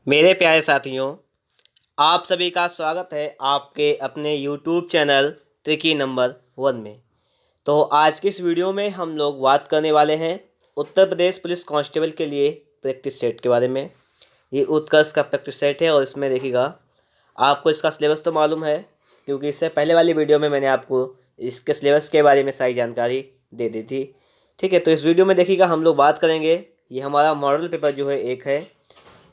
मेरे प्यारे साथियों, आप सभी का स्वागत है आपके अपने YouTube चैनल ट्रिकी नंबर 1 में। तो आज की इस वीडियो में हम लोग बात करने वाले हैं उत्तर प्रदेश पुलिस कांस्टेबल के लिए प्रैक्टिस सेट के बारे में। ये उत्कर्ष का प्रैक्टिस सेट है और इसमें देखिएगा आपको इसका सिलेबस तो मालूम है, क्योंकि इससे पहले वाली वीडियो में मैंने आपको इसके सिलेबस के बारे में सारी जानकारी दे दी थी। ठीक है, तो इस वीडियो में देखिएगा हम लोग बात करेंगे। ये हमारा मॉडल पेपर जो है एक है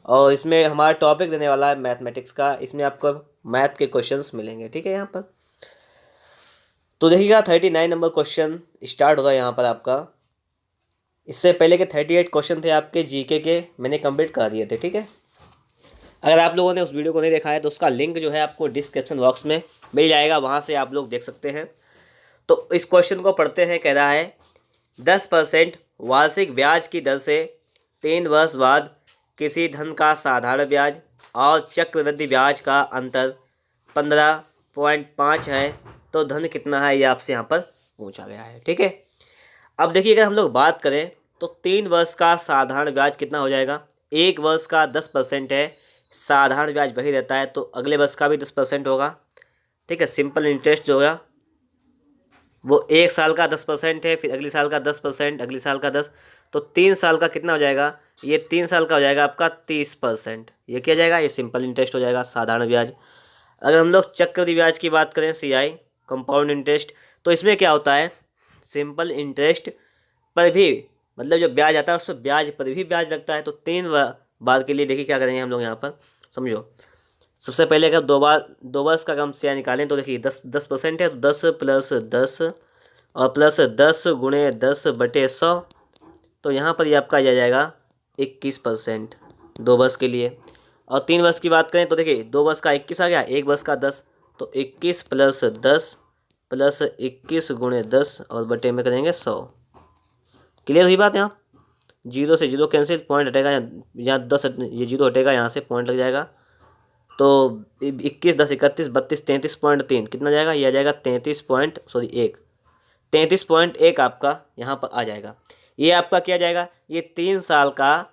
और इसमें हमारा टॉपिक देने वाला है मैथमेटिक्स का। इसमें आपको मैथ के क्वेश्चंस मिलेंगे। ठीक है, यहाँ पर तो देखिएगा 39 नंबर क्वेश्चन स्टार्ट होगा यहाँ पर आपका। इससे पहले के 38 क्वेश्चन थे आपके जीके के, मैंने कंप्लीट कर दिए थे। ठीक है, अगर आप लोगों ने उस वीडियो को नहीं देखा है तो उसका लिंक जो है आपको डिस्क्रिप्शन बॉक्स में मिल जाएगा, वहाँ से आप लोग देख सकते हैं। तो इस क्वेश्चन को पढ़ते हैं। कह रहा है 10% वार्षिक ब्याज की दर से 3 वर्ष बाद किसी धन का साधारण ब्याज और चक्रवृद्धि ब्याज का अंतर 15.5 है, तो धन कितना है, ये आपसे यहाँ पर पूछा गया है। ठीक है, अब देखिए अगर हम लोग बात करें तो 3 वर्ष का साधारण ब्याज कितना हो जाएगा। 1 वर्ष का 10% है, साधारण ब्याज वही रहता है, तो अगले वर्ष का भी 10% होगा। ठीक है, सिंपल इंटरेस्ट जो होगा वो 1 साल का 10% है, फिर अगले साल का 10%, अगले साल का 10, तो 3 साल का कितना हो जाएगा। ये 3 साल का हो जाएगा आपका 30%। ये क्या जाएगा, ये सिंपल इंटरेस्ट हो जाएगा, साधारण ब्याज। अगर हम लोग चक्रवृद्धि ब्याज की बात करें, CI कंपाउंड इंटरेस्ट, तो इसमें क्या होता है, सिंपल इंटरेस्ट पर भी मतलब जो ब्याज आता है उस पर ब्याज पर भी ब्याज लगता है। तो 3 बार के लिए देखिए क्या करेंगे हम लोग यहाँ पर, समझो। सबसे पहले अगर 2 वर्ष का हम CI निकालें तो देखिए 10% है, तो 10 + 10 और प्लस 10 × 10/100, तो यहाँ पर ये आपका आ जाएगा 21% 2 वर्ष के लिए। और 3 वर्ष की बात करें तो देखिए 2 वर्ष का 21 आ गया, 1 वर्ष का 10, तो 21 + 10 + 21 × 10 और बटे में करेंगे 100। क्लियर हुई बात। यहाँ 0 से 0 कैंसिल, पॉइंट हटेगा, यहाँ 10 ये 0 हटेगा, यहाँ से पॉइंट लग जाएगा। तो 21 10 31 32 33.3 कितना जाएगा, ये आ जाएगा 33.1 आपका यहाँ पर आ जाएगा। ये आपका क्या जाएगा, ये 3 साल का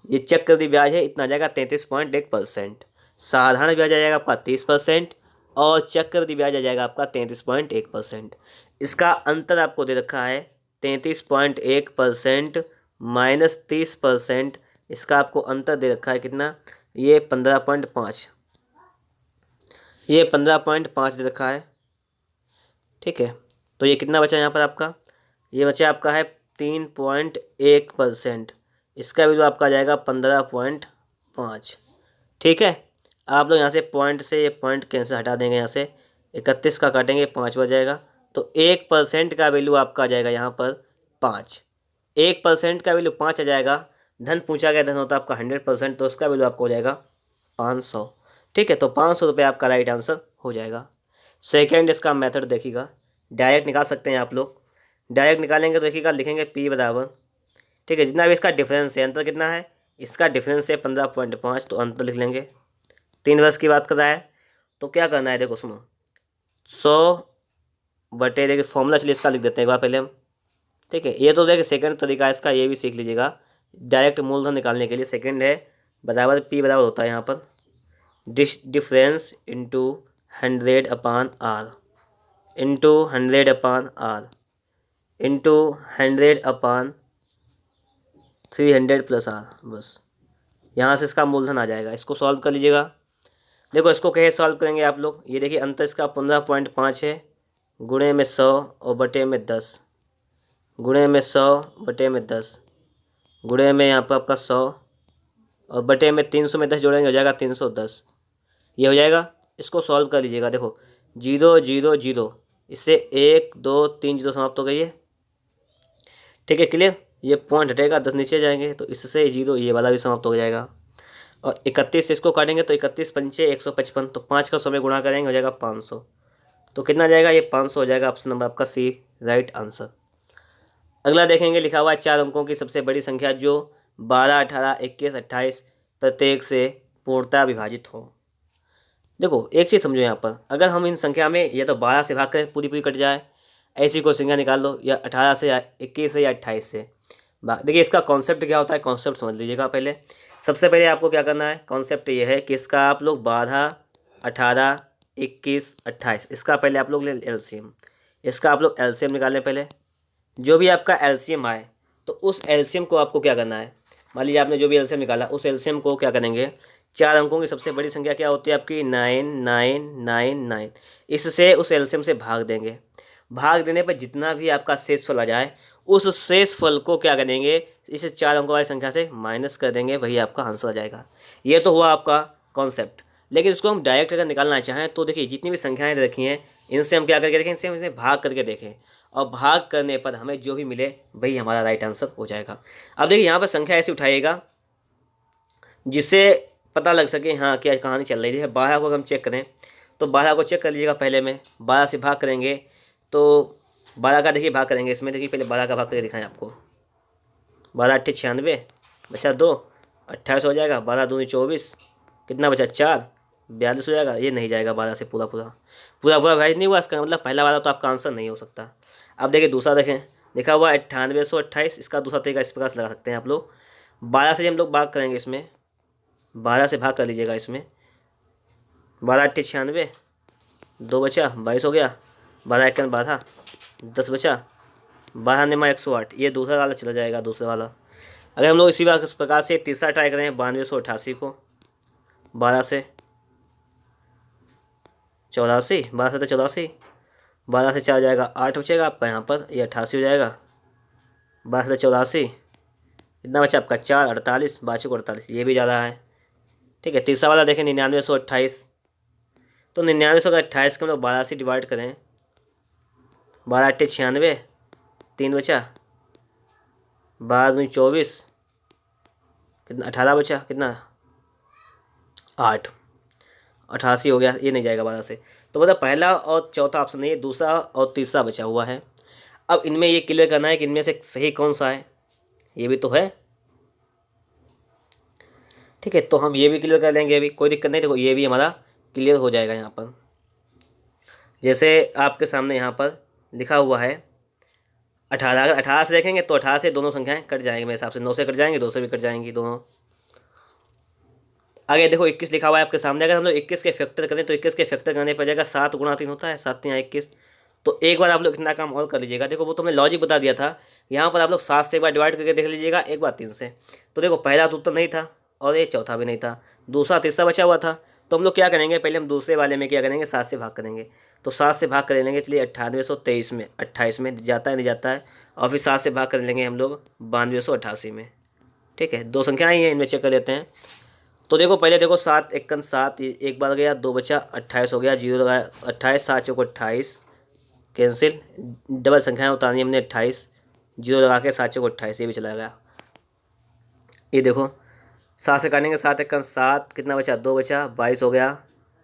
ये चक्रवृद्धि ब्याज है, इतना आ जाएगा 33.1%। साधारण ब्याज आ जाएगा आपका 30% और चक्रवृद्धि ब्याज आ जाएगा आपका 33.1%। इसका अंतर आपको दे रखा है 33.1% - 30%। इसका आपको अंतर दे रखा है कितना, ये 15.5, ये 15.5 दे रखा है। ठीक है, तो ये कितना बचा यहाँ पर आपका, ये बचा आपका है 3.1%। इसका वैल्यू आपका आ जाएगा 15.5। ठीक है, आप लोग यहाँ से पॉइंट से ये पॉइंट कैंसिल हटा देंगे, यहाँ से 31 का काटेंगे 5 बच जाएगा, तो 1% का वैल्यू आपका आ जाएगा यहाँ पर 5। 1% का वैल्यू 5 आ जाएगा। धन पूछा गया, धन होता है आपका 100%, तो उसका वैल्यू आपको हो जाएगा 500। ठीक है, तो 500 रुपये आपका राइट आंसर हो जाएगा। सेकेंड इसका मेथड देखिएगा, डायरेक्ट निकाल सकते हैं आप लोग। डायरेक्ट निकालेंगे तो देखिएगा लिखेंगे P बराबर, ठीक है, जितना भी इसका डिफरेंस है, अंतर कितना है, इसका डिफरेंस है 15.5, तो अंतर लिख लेंगे। 3 वर्ष की बात कर रहा है तो क्या करना है, देखो सुनो, 100/, देखिए फॉर्मूला चलिए इसका लिख देते हैं एक बार पहले हम। ठीक है, ये तो देखिए सेकंड तरीका है इसका, ये भी सीख लीजिएगा। डायरेक्ट मूलधन निकालने के लिए सेकंड है बराबर P बराबर होता है यहाँ पर difference into 100/r into 100/r into 100/300 + r, बस यहाँ से इसका मूलधन आ जाएगा। इसको सॉल्व कर लीजिएगा। देखो इसको कैसे सॉल्व करेंगे आप लोग, ये देखिए अंतर इसका 15.5 है, गुणे में 100 और बटे में 10, गुणे में 100 बटे में 10, गुणे में यहाँ पर आपका 100 और बटे में 300 में 10 जोड़ेंगे हो जाएगा 310, ये हो जाएगा। इसको सॉल्व कर लीजिएगा। देखो 0 0 0, इससे 1 2 3 0 समाप्त हो गई है। ठीक है, क्लियर। ये पॉइंट हटेगा, 10 नीचे जाएंगे, तो इससे 0 ये वाला भी समाप्त हो जाएगा। और 31 से इसको काटेंगे तो 31 पंचे 155, तो 5 का 100 में गुणा करेंगे हो जाएगा 500, तो कितना जाएगा, ये 500 हो जाएगा। ऑप्शन नंबर आपका C राइट आंसर। अगला देखेंगे, लिखा हुआ है 4 अंकों की सबसे बड़ी संख्या जो 12 18 21 28 प्रत्येक से पूर्णतः विभाजित हो। देखो एक चीज़ समझो यहाँ पर, अगर हम इन संख्या में या तो 12 से भाग करें पूरी पूरी कट जाए, ऐसी कोई संख्या निकाल लो, या 18 से या 21 से या 28 से, देखिए इसका कॉन्सेप्ट क्या होता है, कॉन्सेप्ट समझ लीजिएगा पहले। सबसे पहले आपको क्या करना है, कॉन्सेप्ट ये है कि इसका आप लोग 12, 18, 21, 28 इसका पहले आप लोग ले एलसीएम। इसका आप लोग एलसीएम निकालें पहले। जो भी आपका एलसीएम आए तो उस एलसीएम को आपको क्या करना है, मान लीजिए आपने जो भी एलसीएम निकाला उस एलसीएम को क्या करेंगे, 4 अंकों की सबसे बड़ी संख्या क्या होती है आपकी 9999, इससे उस एलसीएम से भाग देंगे। भाग देने पर जितना भी आपका शेषफल आ जाए उस शेषफल को क्या करेंगे, इसे 4 अंकों वाली संख्या से माइनस कर देंगे, वही आपका आंसर आ जाएगा। ये तो हुआ आपका कॉन्सेप्ट। लेकिन इसको हम डायरेक्ट अगर निकालना चाहें तो देखिए जितनी भी संख्याएं रखी हैं इनसे हम क्या करके देखें, इनसे हम इसे भाग करके देखें और भाग करने पर हमें जो भी मिले वही हमारा राइट आंसर हो जाएगा। अब देखिए यहाँ पर संख्या ऐसी उठाइएगा जिससे पता लग सके हाँ क्या कहानी चल रही है। 12 को अगर हम चेक करें तो 12 को चेक कर लीजिएगा। पहले में 12 से भाग करेंगे तो 12 का देखिए भाग करेंगे इसमें, देखिए पहले 12 का भाग करके दिखाएं आपको। 12 8 96 बचा 2, 28 हो जाएगा। 12 दूनी 24, कितना बचा 4, 42 हो जाएगा। ये नहीं जाएगा 12 से पूरा पूरा पूरा पूरा भाई नहीं हुआ, इसका मतलब पहला वाला तो आपका आंसर नहीं हो सकता। अब देखिए दूसरा देखें, लिखा हुआ 9828, इसका दूसरा तरीका इस प्रकार से लगा सकते हैं आप लोग। 12 से हम लोग भाग करेंगे इसमें, 12 से भाग कर लीजिएगा इसमें। 12 8 96, 2 बचा 22 हो गया। 12 1 12, 10 बचा। 12 निमा 108, ये दूसरा वाला चला जाएगा दूसरा वाला। अगर हम लोग इसी प्रकार से तीसरा ट्राई करें 9288 को, 12 से 84, 12 से 84, 12 से 4 जाएगा 8 बचेगा आपका यहाँ पर, ये 88 हो जाएगा। 12 से 84 इतना बचा आपका 4, 48, 52 को 48, ये भी ज़्यादा है। ठीक है, तीसरा वाला देखें 9928, तो 9928 को हम लोग 12 से डिवाइड करें, 12 8 96, 3 बचा। 12 दूनी 24, कितना 18 बचा, कितना 8, 88 हो गया। ये नहीं जाएगा 12 से, तो मतलब पहला और चौथा ऑप्शन नहीं है, दूसरा और तीसरा बचा हुआ है। अब इनमें ये क्लियर करना है कि इनमें से सही कौन सा है, ये भी तो है। ठीक है, तो हम ये भी क्लियर कर लेंगे, अभी कोई दिक्कत नहीं। देखो ये भी हमारा क्लियर हो जाएगा यहाँ पर। जैसे आपके सामने यहाँ पर लिखा हुआ है 18, अगर 18 से देखेंगे तो 18 से दोनों संख्याएं कट जाएंगी मेरे हिसाब से, 9 से कट जाएंगी, 2 से भी कट जाएंगी दोनों। आगे देखो 21 लिखा हुआ है आपके सामने, अगर हम लोग 21 के फैक्टर करें तो 21 के फैक्टर करने पर जाएगा 7 गुणा 3 होता है, 7 3 21। तो एक बार आप लोग इतना काम और कर लीजिएगा। देखो वो तो हमने लॉजिक बता दिया था, यहाँ पर आप लोग 7 से एक बार डिवाइड करके देख लीजिएगा, एक बार 3 से। तो देखो पहला तो उत्तर नहीं था और ये चौथा भी नहीं था, दूसरा तीसरा बचा हुआ था। तो हम लोग क्या करेंगे, पहले हम दूसरे वाले में क्या करेंगे, 7 से भाग करेंगे। तो 7 से भाग कर लेंगे, चलिए 9823 में, 28 में जाता है नहीं जाता है, और फिर 7 से भाग कर लेंगे हम लोग 9288 में। ठीक है, दो संख्याएं ही हैं, इनमें चेक कर लेते हैं। तो देखो पहले देखो 7 1 7, एक बार गया, 2 बचा, 28 हो गया, 0 लगाया 28, 7 चौको 28, कैंसिल, डबल संख्याएं उतारनी हमने 28, 0 लगा के 7 चौको 28, ये भी चला गया। ये देखो 7 से काटेंगे, 7 1 7, कितना बचा, 2 बचा, 22 हो गया।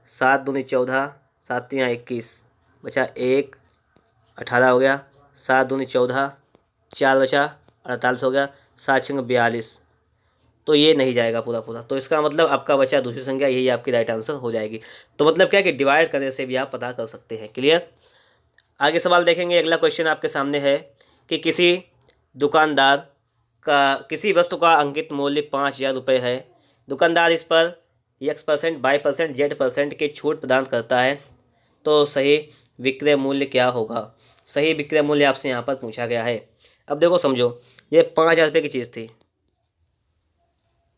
7 दूनी 14, 7 3 21 बचा 1, 18 हो गया। 7 दूनी 14, 4 बचा, 48 हो गया। 7 6 42, तो ये नहीं जाएगा पूरा पूरा। तो इसका मतलब आपका बचा दूसरी संख्या, यही आपकी राइट आंसर हो जाएगी। तो मतलब क्या है कि डिवाइड करने से भी आप पता कर सकते हैं। क्लियर। आगे सवाल देखेंगे, अगला क्वेश्चन आपके सामने है कि किसी दुकानदार का किसी वस्तु का अंकित मूल्य 5000 रुपये है। दुकानदार इस पर X%, Y%, Z% की छूट प्रदान करता है, तो सही विक्रय मूल्य क्या होगा। सही विक्रय मूल्य आपसे यहाँ पर पूछा गया है। अब देखो समझो, ये 5000 रुपये की चीज़ थी।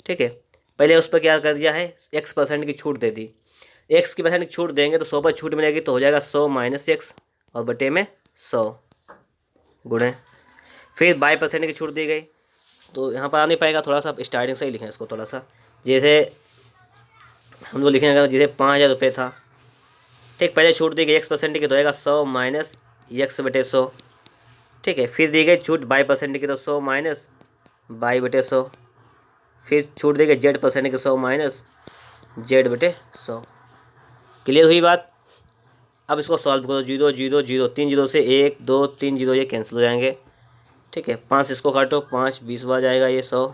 ठीक है, पहले उस पर क्या कर दिया है, X% की छूट दे दी। X की % की छूट देंगे तो 100 पर छूट मिलेगी, तो हो जाएगा 100 - X और बटे में 100 गुणे। फिर Y% की छूट दी गई, तो यहाँ पर आ नहीं पाएगा, थोड़ा सा स्टार्टिंग से ही लिखें इसको। थोड़ा सा जैसे हम लोग लिखेंगे, जैसे 5000 रुपये था। ठीक, पहले छूट दी गई X% की, तो आएगा 100 - X बटे 100। ठीक है, फिर दी गई छूट Y% की, तो 100 - Y बटे 100। फिर छूट देंगे Z% के 100 - Z बटे 100। क्लियर हुई बात। अब इसको सॉल्व करो, 0 0 0, 3 0 से 1 2 3 0 ये कैंसिल हो जाएंगे। ठीक है, 5 इसको काटो, 5 20 बार जाएगा ये 100।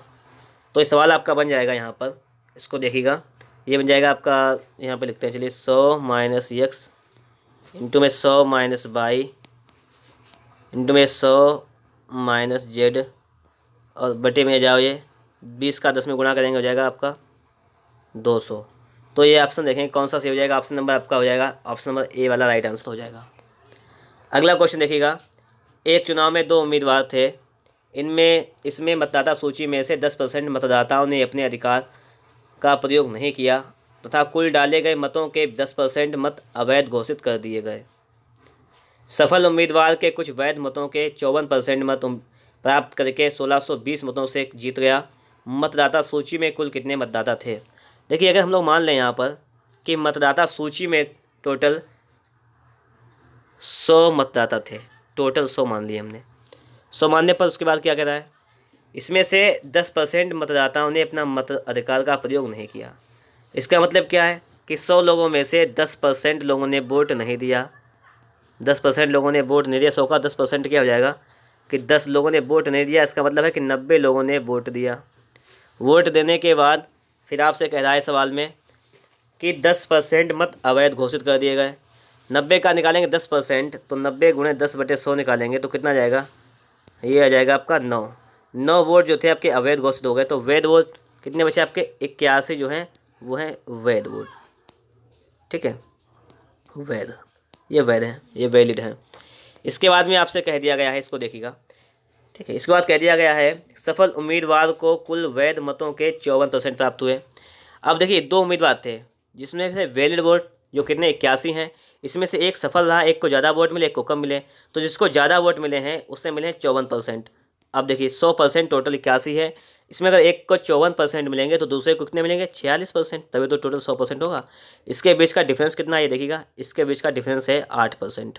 तो ये सवाल आपका बन जाएगा यहाँ पर, इसको देखिएगा, ये बन जाएगा आपका। यहाँ पर लिखते हैं, चलिए 100 - X इंटू में 100 - Y इंटू में 100 - Z और बटे में जाओ, ये 20 का 10 में गुणा करेंगे हो जाएगा आपका 200। तो ये ऑप्शन देखेंगे कौन सा सही हो जाएगा। ऑप्शन नंबर आपका हो जाएगा ऑप्शन नंबर ए वाला राइट आंसर हो जाएगा। अगला क्वेश्चन देखिएगा, एक चुनाव में दो उम्मीदवार थे, इसमें मतदाता सूची में से 10% मतदाताओं ने अपने अधिकार का प्रयोग नहीं किया तथा कुल डाले गए मतों के 10% मत अवैध घोषित कर दिए गए। सफल उम्मीदवार के कुछ वैध मतों के 54% मत प्राप्त करके 1620 मतों से जीत गया। मतदाता सूची में कुल कितने मतदाता थे? देखिए, अगर हम लोग मान लें यहाँ पर कि मतदाता सूची में टोटल 100 मतदाता थे, टोटल 100 मान लिए हमने। 100 मानने पर उसके बाद क्या कह रहा है, इसमें से 10% मतदाताओं ने अपना मत अधिकार का प्रयोग नहीं किया। इसका मतलब क्या है कि 100 लोगों में से 10% लोगों ने वोट नहीं दिया। 10% लोगों ने वोट नहीं दिया, 100 का 10% क्या हो जाएगा कि 10 लोगों ने वोट नहीं दिया। इसका मतलब है कि 90 लोगों ने वोट दिया। वोट देने के बाद फिर आपसे कह रहा है सवाल में कि 10% मत अवैध घोषित कर दिए गए। 90 का निकालेंगे 10%, तो 90 गुणे 10/100 निकालेंगे तो कितना जाएगा, ये आ जाएगा आपका 9 वोट जो थे आपके अवैध घोषित हो गए। तो वैध वोट कितने बचे आपके, 81 जो हैं वो हैं वैध वोट। ठीक है, वैध, ये वैध हैं, ये वैलिड हैं। इसके बाद में आपसे कह दिया गया है, इसको देखिएगा। ठीक है, इसके बाद कह दिया गया है सफल उम्मीदवार को कुल वैध मतों के 54% प्राप्त हुए। अब देखिए, दो उम्मीदवार थे जिसमें से वैलिड वोट जो कितने 81 हैं, इसमें से एक सफल रहा, एक को ज़्यादा वोट मिले, एक को कम मिले। तो जिसको ज़्यादा वोट मिले हैं उससे मिले हैं 54%। अब देखिए 100% टोटल 81 है, इसमें अगर एक को 54% मिलेंगे तो दूसरे को कितने मिलेंगे 46%, तभी तो टोटल 100% होगा। इसके बीच का डिफरेंस कितना है ये देखिएगा, इसके बीच का डिफरेंस है 8%।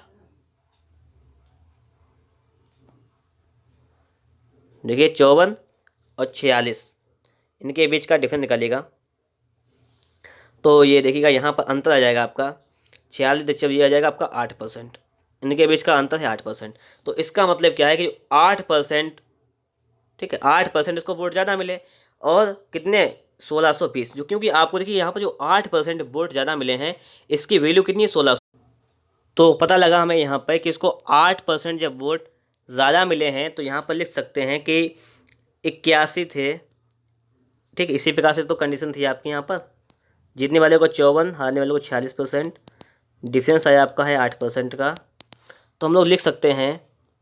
देखिए 54 और 46 इनके बीच का डिफरेंस निकालिएगा तो ये देखिएगा यहाँ पर अंतर आ जाएगा आपका 46 जब ये आ जाएगा आपका 8%। इनके बीच का अंतर है 8%। तो इसका मतलब क्या है कि 8%, ठीक है, 8% इसको वोट ज़्यादा मिले और कितने 1620, जो क्योंकि आपको देखिए यहाँ पर जो 8% वोट ज़्यादा मिले हैं इसकी वैल्यू कितनी है 1600। तो पता लगा हमें यहाँ पर कि इसको 8% जब वोट ज़्यादा मिले हैं तो यहाँ पर लिख सकते हैं कि 81 थे। ठीक, इसी प्रकार से तो कंडीशन थी आपकी यहाँ पर, जीतने वाले को 54, हारने वाले को 46%, डिफरेंस आया आपका है 8% का। तो हम लोग लिख सकते हैं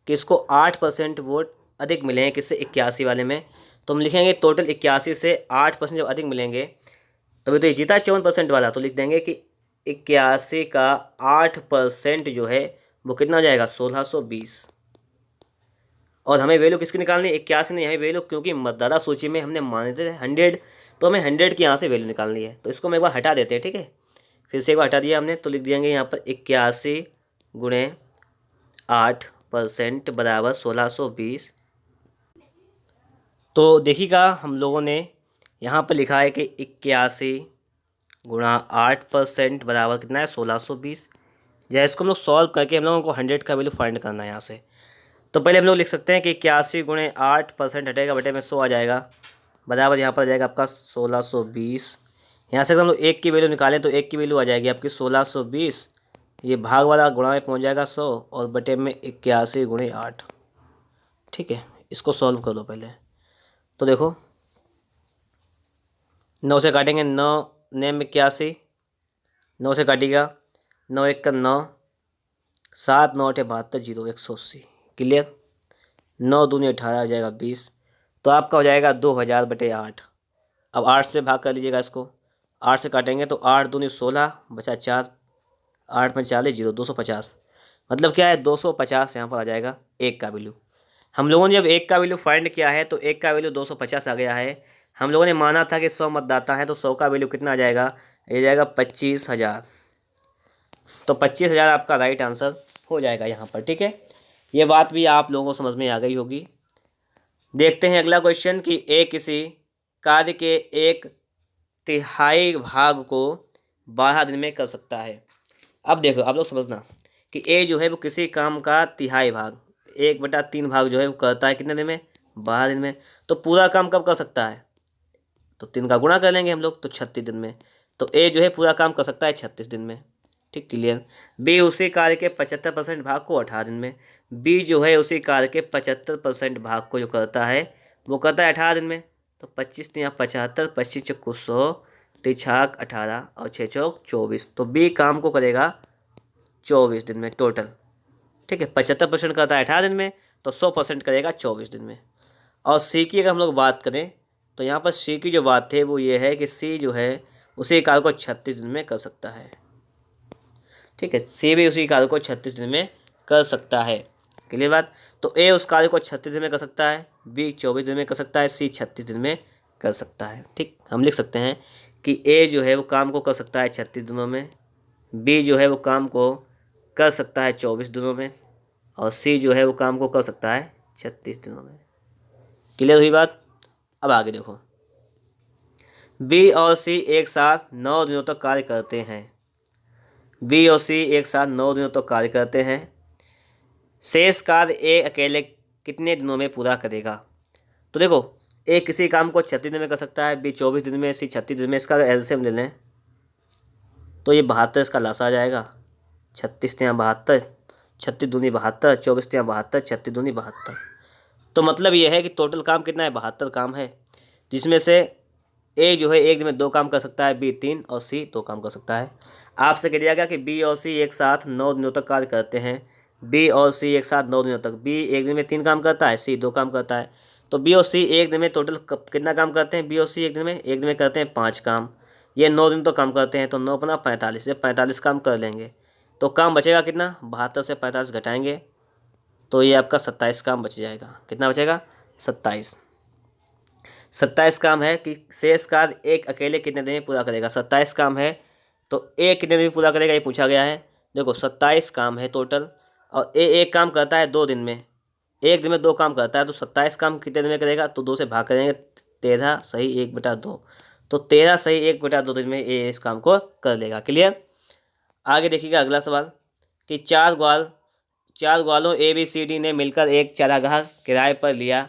कि इसको 8% वोट अधिक मिले हैं किससे, 81 वाले में। तो हम लिखेंगे टोटल 81 से 8% जब अधिक मिलेंगे तभी तो ये जीता 54% वाला। तो लिख देंगे कि 81 का 8% जो है वो कितना हो जाएगा 1620। और हमें वैल्यू किसकी निकालनी है, 81 नहीं, हमें वैल्यू, क्योंकि मतदाता सूची में हमने माने थे 100, तो हमें 100 की यहाँ से वैल्यू निकालनी है। तो इसको हम एक बार हटा देते हैं। ठीक है, फिर से एक बार हटा दिया हमने, तो लिख देंगे यहाँ पर 81 गुणे 8% बराबर 1620। तो देखिएगा हम लोगों ने यहाँ पर लिखा है कि 81 गुणा 8% बराबर कितना है 1620। जैसे इसको हम लोग सॉल्व करके हम लोगों को 100 का वैल्यू फाइंड करना है यहाँ से। तो पहले हम लोग लिख सकते हैं कि 81 गुणे 8% हटेगा, बटे में 100 आ जाएगा, बराबर यहाँ पर आ जाएगा आपका 1620। यहाँ से अगर हम लोग एक की वैल्यू निकालें तो एक की वैल्यू आ जाएगी आपकी 1620, ये भाग वाला गुणा में पहुँच जाएगा 100 और बटे में 81 गुणे 8। ठीक है, इसको सॉल्व कर लो पहले। तो देखो 9 से काटेंगे, 9 9 में 81, 9 से काटिएगा, 9 1 का 9, 7 9 8 72 0 180। क्लियर, 9 दूनी 18 आ जाएगा 20। तो आपका हो जाएगा 2000/8। अब 8 से भाग कर लीजिएगा इसको, 8 से काटेंगे तो 8 दूनी 16 बचा 4, 8 में 40 0 250। मतलब क्या है 250 यहाँ पर आ जाएगा एक का वैल्यू। हम लोगों ने जब एक का वैल्यू फाइंड किया है तो एक का वैल्यू 250 आ गया है। हम लोगों ने माना था कि 100 मतदाता हैं तो 100 का वैल्यू कितना आ जाएगा, ये जाएगा 25,000। तो 25,000 आपका राइट आंसर हो जाएगा यहाँ पर। ठीक है, ये बात भी आप लोगों को समझ में आ गई होगी। देखते हैं अगला क्वेश्चन कि ए किसी कार्य के 1/3 भाग को 12 दिन में कर सकता है। अब देखो आप लोग समझना कि ए जो है वो किसी काम का तिहाई भाग, 1/3 भाग जो है वो करता है कितने दिन में, 12 दिन में। तो पूरा काम कब कर सकता है, तो 3 का गुणा कर लेंगे हम लोग, तो 36 दिन में। तो ए जो है पूरा काम कर सकता है 36 दिन में। ठीक, क्लियर। बी उसी कार्य के 75% भाग को 18 दिन में। बी जो है उसी कार्य के 75% भाग को जो करता है वो करता है 18 दिन में। तो 25 तिया 75, 25 चौको 100, 3 18 और 6 चौक 24। तो बी काम को करेगा 24 दिन में टोटल। ठीक है, 75% करता है 18 दिन में, तो 100% करेगा 24 दिन में। और सी की अगर हम लोग बात करें तो यहाँ पर सी की जो बात है वो ये है कि सी जो है उसी कार्य को 36 दिन में कर सकता है। ठीक है, सी भी उसी कार्य को 36 दिन में कर सकता है। क्लियर बात। तो ए उस कार्य को 36 दिन में कर सकता है, बी 24 दिन में कर सकता है, सी 36 दिन में कर सकता है। ठीक, हम लिख सकते हैं कि ए जो है वो काम को कर सकता है 36 दिनों में, बी जो है वो काम को कर सकता है 24 दिनों में, और सी जो है वो काम को कर सकता है 36 दिनों में। क्लियर हुई बात। अब आगे देखो, बी और सी एक साथ 9 दिनों तक कार्य करते हैं। बी और सी एक साथ 9 दिनों तक कार्य करते हैं। शेष कार्य ए अकेले कितने दिनों में पूरा करेगा? तो देखो, ए किसी काम को 36 दिन में कर सकता है, बी 24 दिन में, सी 36 दिन में। इसका एलसीएम ले लें तो ये 72 इसका लासा आ जाएगा। 36 तिया 72, 36 दूनी 72, 24 तिया 72, 36 दूनी 72। तो मतलब ये है कि टोटल काम कितना है? 72 काम है, जिसमें से ए जो है एक दिन में 2 काम कर सकता है, बी 3 और सी 2 काम कर सकता है। आपसे कह दिया गया कि बी और सी एक साथ 9 दिनों तक कार्य करते हैं। बी और सी एक साथ 9 दिनों तक, बी एक दिन में 3 काम करता है, सी 2 काम करता है। तो बी और सी एक दिन में टोटल कितना काम करते हैं? बी और सी एक दिन में करते हैं 5 काम। ये 9 दिन तो काम करते हैं, तो 9 अपना 45 से 45 काम कर लेंगे। तो काम बचेगा कितना? 72 से 45 घटाएंगे तो ये आपका 27 काम बच जाएगा। कितना बचेगा? 27। 27 काम है कि शेष कार्य एक अकेले कितने दिन में पूरा करेगा? 27 काम है तो ए कितने दिन में पूरा करेगा, ये पूछा गया है। देखो 27 काम है टोटल, और ए एक काम करता है 2 दिन में, एक दिन में 2 काम करता है। तो 27 काम कितने दिन में करेगा? तो 2 से भाग करेंगे, 13 सही 1/2। तो 13 सही 1/2 दिन में ए इस काम को कर लेगा। क्लियर। आगे देखिएगा अगला सवाल कि चार ग्वालों ए बी सी डी ने मिलकर एक चारागाह किराए पर लिया।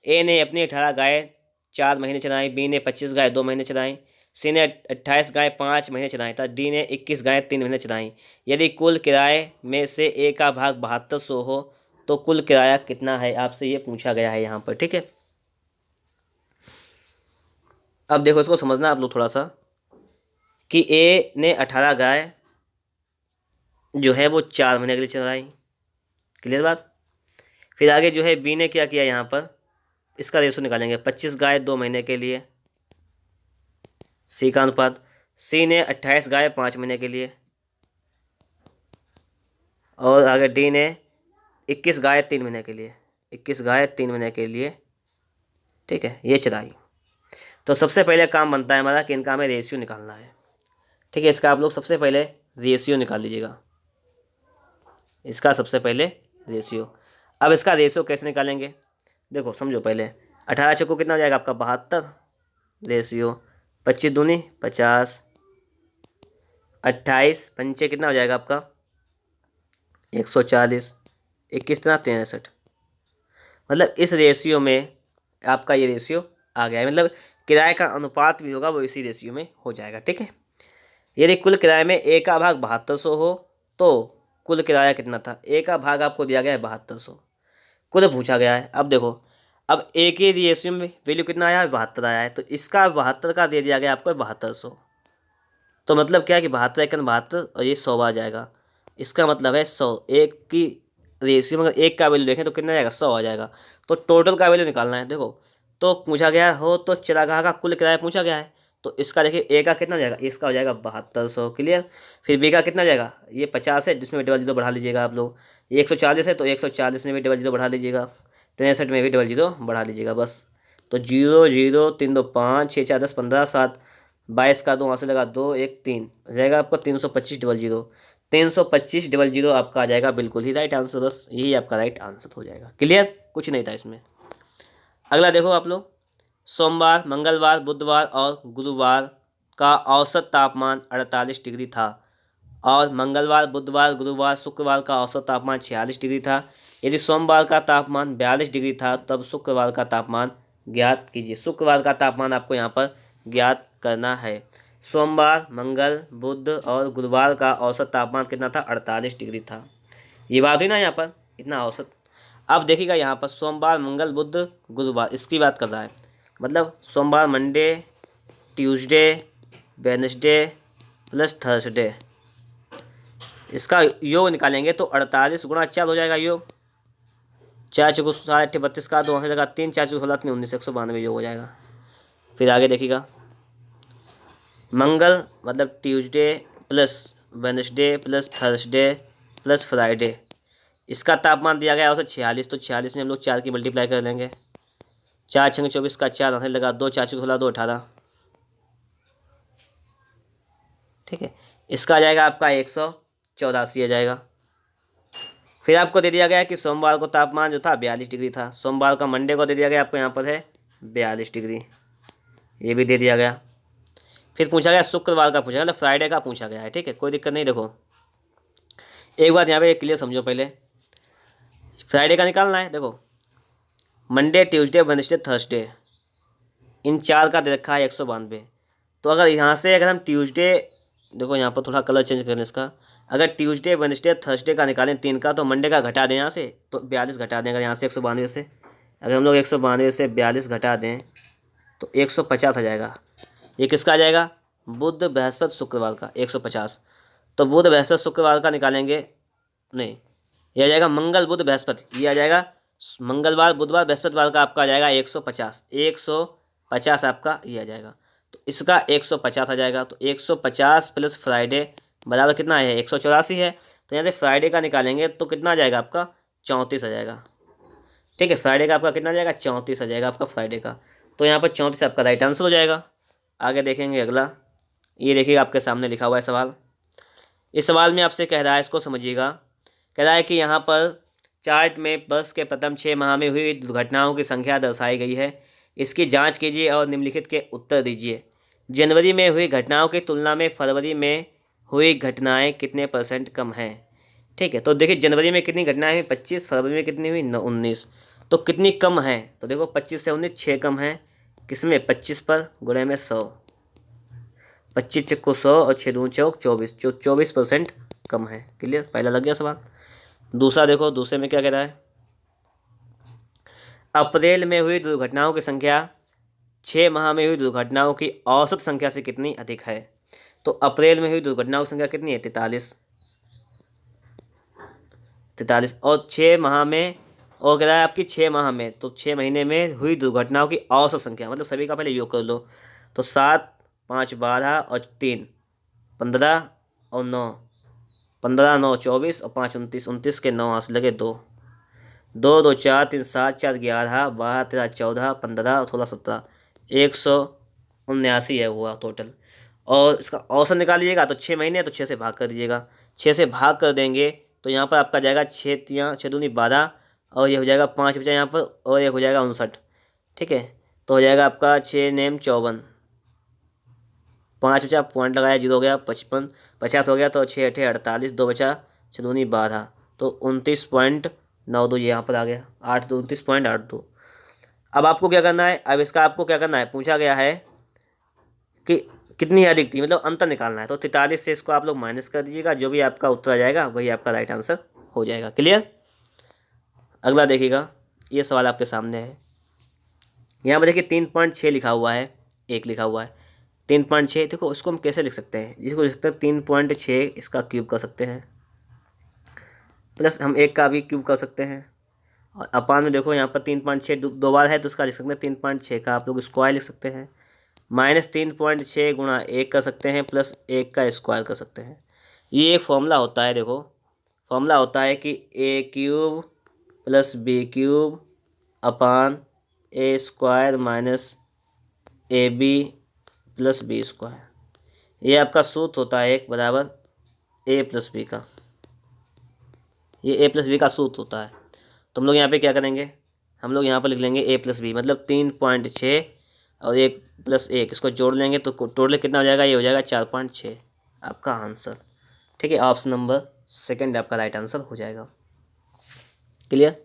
ए ने अपनी 18 गाय 4 महीने चलाई, बी ने 25 गाय 2 महीने चलाई, सी ने 28 गाय 5 महीने चलाई तथा डी ने 21 गाय 3 महीने चलाई। यदि कुल किराए में से ए का भाग 7200 हो तो कुल किराया कितना है? आपसे ये पूछा गया है यहाँ पर। ठीक है, अब देखो इसको समझना आप लोग थोड़ा सा कि ए ने 18 गाय जो है वो 4 महीने के लिए चलाई। क्लियर बात। फिर आगे जो है बी ने क्या किया, यहाँ पर इसका रेशो निकालेंगे, 25 गाय 2 महीने के लिए, सी का अनुपात। सी ने 28 गाय 5 महीने के लिए, और आगे डी ने 21 गाय 3 महीने के लिए, 21 गाय 3 महीने के लिए। ठीक है, ये चलाई। तो सबसे पहले काम बनता है हमारा कि इनका हमें रेशियो निकालना है। ठीक है, इसका आप लोग सबसे पहले रेशियो निकाल लीजिएगा, इसका सबसे पहले रेशियो। अब इसका रेशियो कैसे निकालेंगे? देखो समझो पहले, 18 चौको कितना हो जाएगा आपका? 72 रेशियो 25 दूनी 50, 28 पंचे कितना हो जाएगा आपका? 140, 21 तना 63। मतलब इस रेशियो में आपका ये रेशियो आ गया है, मतलब किराए का अनुपात भी होगा वो इसी रेशियो में हो जाएगा। ठीक है, यदि कुल किराए में ए का भाग 7200 हो तो कुल किराया कितना था? ए का भाग आपको दिया गया है 7200, कुल पूछा गया है। अब देखो, अब ए के रेशियो में वैल्यू कितना आया है? 72 आया है, तो इसका 72 का दे दिया गया आपको 7200। तो मतलब क्या है कि 72 एकन 72 और ये 100 आ जाएगा। इसका मतलब है 100। एक की रेशियो में अगर एक का वैल्यू देखें तो कितना आएगा? 100 आ जाएगा। तो टोटल का वैल्यू निकालना है। देखो, तो पूछा गया हो तो चरागाह का कुल किराया पूछा गया है, तो इसका देखिए ए का कितना हो जाएगा? इसका हो जाएगा 7200। क्लियर। फिर बी का कितना हो जाएगा? ये 50 है, जिसमें डबल जीरो बढ़ा लीजिएगा आप लोग। ये 140 है तो 140 में भी डबल जीरो बढ़ा लीजिएगा, 63 में भी डबल जीरो बढ़ा लीजिएगा बस। तो 0 0 3 2 5 6 4 10 15 7 22 का 2 वहाँ से लगा 2 1 3 रहेगा आपका 325 डबल जीरो। 325 डबल जीरो आपका आ जाएगा बिल्कुल ही राइट आंसर। बस यही आपका राइट आंसर हो जाएगा। क्लियर, कुछ नहीं था इसमें। अगला देखो आप लोग, सोमवार मंगलवार बुधवार और गुरुवार का औसत तापमान 48 डिग्री था, और मंगलवार बुधवार गुरुवार शुक्रवार का औसत तापमान 46 डिग्री था। यदि सोमवार का तापमान 42 डिग्री था तब शुक्रवार का तापमान ज्ञात कीजिए। शुक्रवार का तापमान आपको यहाँ पर ज्ञात करना है। सोमवार मंगल बुध और गुरुवार का औसत तापमान कितना था? 48 डिग्री था। ये बात हुई ना यहाँ पर, इतना औसत। अब देखिएगा यहाँ पर सोमवार, मंगल, बुध, गुरुवार, इसकी बात कर रहा है। मतलब सोमवार, Monday, Tuesday, Wednesday plus Thursday, इसका योग निकालेंगे तो 48 गुणा 4 हो जाएगा योग। 4 चौको 8 32 का 2 लगा 3, 4 चौको 16 3 19 192 योग हो जाएगा। फिर आगे देखिएगा मंगल मतलब Tuesday plus Wednesday plus Thursday plus Friday, इसका तापमान दिया गया है 46, तो 46 में हम लोग 4 की मल्टीप्लाई कर लेंगे। 4 छंग 24 का 4 आने लगा 2, 4 चौको 16 2 18, ठीक है। इसका आ जाएगा आपका 184 आ जाएगा। फिर आपको दे दिया गया कि सोमवार को तापमान जो था 42 डिग्री था। सोमवार का मंडे को दे दिया गया आपको यहाँ पर है 42 डिग्री, ये भी दे दिया गया। फिर पूछा गया शुक्रवार का, पूछा गया मतलब फ्राइडे का पूछा गया है, ठीक है, कोई दिक्कत नहीं। देखो एक बात यहाँ पे क्लियर समझो, पहले फ्राइडे का निकालना है। देखो मंडे, ट्यूसडे, वेडनेसडे, थर्सडे, इन 4 का दे रखा है 192। तो अगर यहाँ से अगर हम ट्यूसडे, देखो यहाँ पर थोड़ा कलर चेंज करें इसका, अगर ट्यूसडे, वेडनेसडे, थर्सडे का निकालें 3 का, तो मंडे का घटा दें यहाँ से, तो 42 घटा दें। अगर यहाँ से 192 से, अगर हम लोग 192 से 42 घटा दें तो 150 आ जाएगा। ये किसका आ जाएगा? बुध, बृहस्पति, शुक्रवार का 150। तो बुध, बृहस्पति, शुक्रवार का निकालेंगे, नहीं ये आ जाएगा मंगल, बुध, बृहस्पति, ये आ जाएगा मंगलवार, बुधवार, बृहस्पतिवार का आपका आ जाएगा 150। 150 आपका ये आ जाएगा, तो इसका 150 आ जाएगा। तो 150 प्लस फ्राइडे बराबर कितना है? 184 है। तो यहाँ से फ्राइडे का निकालेंगे तो कितना आ जाएगा आपका? 34 आ जाएगा, ठीक है। फ्राइडे का आपका कितना आ जाएगा? 34 आ जाएगा आपका फ्राइडे का। तो यहाँ पर 34 आपका राइट आंसर हो जाएगा। आगे देखेंगे अगला, ये देखिएगा आपके सामने लिखा हुआ है सवाल। इस सवाल में आपसे कह रहा है, इसको समझिएगा, कह रहा है कि यहाँ पर चार्ट में वर्ष के प्रथम 6 माह में हुई दुर्घटनाओं की संख्या दर्शाई गई है। इसकी जांच कीजिए और निम्नलिखित के उत्तर दीजिए। जनवरी में हुई घटनाओं की तुलना में फरवरी में हुई घटनाएं कितने % कम हैं? ठीक है, तो देखिए जनवरी में कितनी घटनाएं हुई? 25। फरवरी में कितनी हुई? 19। तो कितनी कम है? तो देखो 25 से 19 6 कम है। किसमें? 25 पर गुणे में 100, 25 चक्को 100 और 6 दूनी चौक 24, 24% कम है। क्लियर? पहला लग गया सवाल। दूसरा देखो, दूसरे में क्या कह रहा है? अप्रैल में हुई दुर्घटनाओं की संख्या 6 माह में हुई दुर्घटनाओं की औसत संख्या से कितनी अधिक है? तो अप्रैल में हुई दुर्घटनाओं की संख्या कितनी है? 43। और 6 माह में, और कह रहा है आपकी 6 माह में, तो 6 महीने में हुई दुर्घटनाओं की औसत संख्या, मतलब सभी का पहले योग कर लो। तो 7 5 12 और 3 15 और 9 15 9 24 और 5 29, 29 के 9 हाथ लगे 2 2 2 4 3 7 4 11 12 13 14 15 और 16 17, 179 है हुआ टोटल। और इसका औसत निकालिएगा तो 6 महीने, तो 6 से भाग कर दीजिएगा। 6 से भाग कर देंगे तो यहाँ पर आपका जाएगा 6 दूनी 12, और ये हो जाएगा 5 बचा यहाँ पर, और एक हो जाएगा 59, ठीक है। तो हो जाएगा आपका 6 नेम 54, 5 बचा, पॉइंट लगाया 0 हो गया 55, 50 हो गया, तो 6 8 48, 2 बचा, 6 दूनी 12, तो 29.92 ये यहाँ पर आ गया, 29.82। अब आपको क्या करना है? अब इसका आपको क्या करना है? पूछा गया है कि कितनी अधिक थी, मतलब अंतर निकालना है। तो 43 से इसको आप लोग माइनस कर दीजिएगा, जो भी आपका उत्तर आ जाएगा वही आपका राइट आंसर हो जाएगा। क्लियर? अगला देखिएगा, ये सवाल आपके सामने है। यहाँ पर देखिए 3.6 लिखा हुआ है, 1 लिखा हुआ है 3.6। देखो इसको हम कैसे लिख सकते हैं? इसको लिख सकते हैं 3.6 इसका क्यूब कर सकते हैं, प्लस हम 1 का भी क्यूब कर सकते हैं, और अपान में देखो यहाँ पर 3.6 दो बार है, तो उसका लिख सकते हैं 3.6 का आप लोग स्क्वायर लिख सकते हैं, माइनस 3.6 गुणा 1 कर सकते हैं, प्लस 1 का स्क्वायर कर सकते हैं। ये एक फॉर्मूला होता है। देखो फॉर्मूला होता है कि a³ प्लस b³ अपान a² minus ab plus b²। ये आपका सूत्र होता है एक बराबर a प्लस b का। ये a प्लस बी का सूत्र होता है। तो हम लोग यहाँ पे क्या करेंगे? हम लोग यहाँ पर लिख लेंगे a प्लस बी, मतलब 3.6 और 1 प्लस 1, इसको जोड़ लेंगे तो टोटल कितना हो जाएगा? ये हो जाएगा 4.6 आपका आंसर। ठीक है, ऑप्शन नंबर सेकंड आपका राइट आंसर हो जाएगा। क्लियर?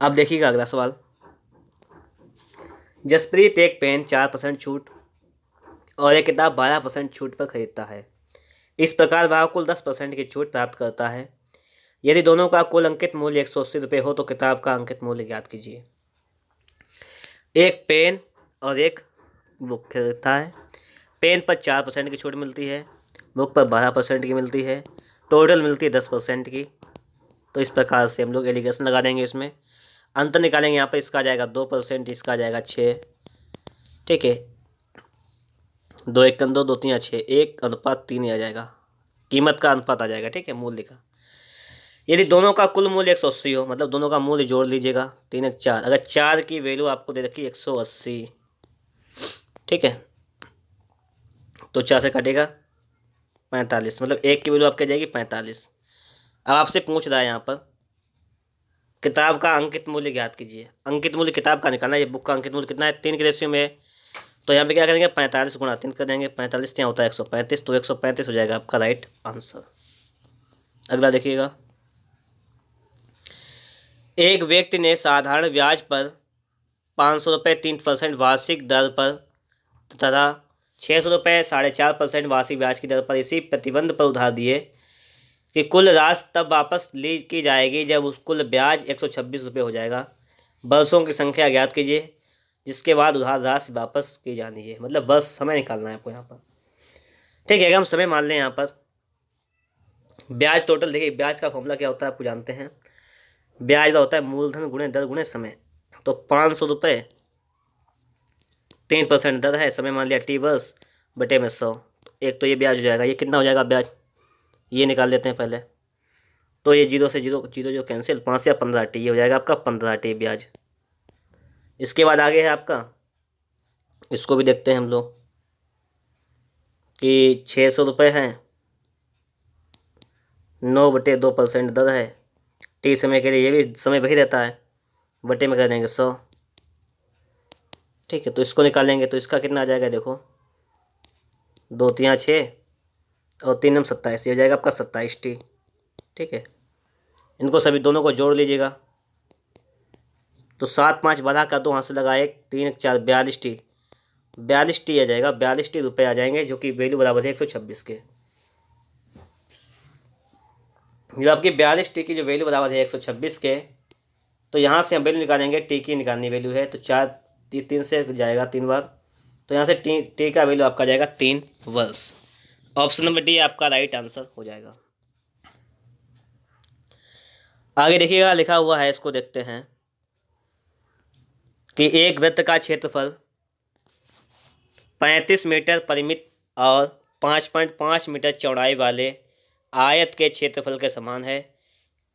अब देखिएगा अगला सवाल। जसप्रीत एक पेन 4% छूट और एक किताब 12% छूट पर खरीदता है। इस प्रकार वह कुल 10% की छूट प्राप्त करता है। यदि दोनों का कुल अंकित मूल्य 180 रुपये हो तो किताब का अंकित मूल्य ज्ञात कीजिए। एक पेन और एक बुक खरीदता है। पेन पर 4% की छूट मिलती है, बुक पर 12% की मिलती है, टोटल मिलती है 10% की। तो इस प्रकार से हम लोग एलिगेशन लगा देंगे, इसमें अंतर निकालेंगे। यहाँ पर इसका आ जाएगा 2%, इसका आ जाएगा 6। ठीक है, 2 1 2 2 3 6, 1:3 आ जाएगा, कीमत का अनुपात आ जाएगा। ठीक है, मूल्य का। यदि दोनों का कुल मूल्य 180 हो, मतलब दोनों का मूल्य जोड़ लीजिएगा, 3 1 4। अगर 4 की वैल्यू आपको दे रखी 180, ठीक है, तो 4 से कटेगा 45, मतलब 1 की वैल्यू आपकी जाएगी 45। अब आपसे पूछ रहा है यहाँ पर किताब का अंकित मूल्य ज्ञात कीजिए। अंकित मूल्य किताब का निकालना है। ये बुक का अंकित मूल्य कितना है, 3 के रेशियो में है। तो यहाँ पे क्या करेंगे, 45 गुणा 3 कर देंगे। 45 यहाँ होता है 135, तो 135 हो जाएगा आपका राइट आंसर। अगला देखिएगा, एक व्यक्ति ने साधारण ब्याज पर 500 रुपये 3% वार्षिक दर पर तथा 600 रुपये 4.5% वार्षिक ब्याज की दर पर इसी प्रतिबंध पर उधार दिए कि कुल राशि तब वापस ली की जाएगी जब उस कुल ब्याज 126 रुपये हो जाएगा। वर्षों की संख्या ज्ञात कीजिए जिसके बाद उधार राशि वापस की जानी है। मतलब वर्ष समय निकालना है आपको यहाँ पर। ठीक है, हम समय मान लें यहाँ पर। ब्याज टोटल, देखिए ब्याज का फॉर्मूला क्या होता है आपको जानते हैं। ब्याज का होता है मूलधन गुणे दर गुणे समय। तो 500 रुपये 3% दर है, समय मान लिया टी वर्ष बटे में 100। तो एक तो ये ब्याज हो जाएगा। ये कितना हो जाएगा ब्याज, ये निकाल लेते हैं पहले। तो ये 0 से 0 0 जो कैंसिल, 5 या 15 टी, ये हो जाएगा आपका 15 टी ब्याज। इसके बाद आगे है आपका, इसको भी देखते हैं हम लोग कि 600 रुपये हैं, 9/2% दर है, टी समय के लिए, ये भी समय वही रहता है, बटे में कर देंगे 100। ठीक है, तो इसको निकालेंगे तो इसका कितना आ जाएगा, देखो 2 3 6 और 3 27, ये हो जाएगा आपका 27 टी। ठीक है, इनको सभी दोनों को जोड़ लीजिएगा। तो 7 5 बढ़ा कर 2 हाथ से लगा 1 3 1 4 42 टी, 42 टी आ जाएगा, 42 टी रुपये आ जाएंगे, जो कि वैल्यू बराबर है 126 के। जब आपकी 42 टी की जो वैल्यू बराबर है 126 के, तो यहाँ से हम वैल्यू निकालेंगे। टी की निकालनी वैल्यू है, तो 3 से जाएगा 3 बार, तो यहाँ से टी का वैल्यू आपका जाएगा 3 वर्ष। ऑप्शन नंबर डी आपका राइट आंसर हो जाएगा। आगे देखिएगा, लिखा हुआ है, इसको देखते हैं कि एक वृत्त का क्षेत्रफल 35 मीटर परिमित और 5.5 मीटर चौड़ाई वाले आयत के क्षेत्रफल के समान है।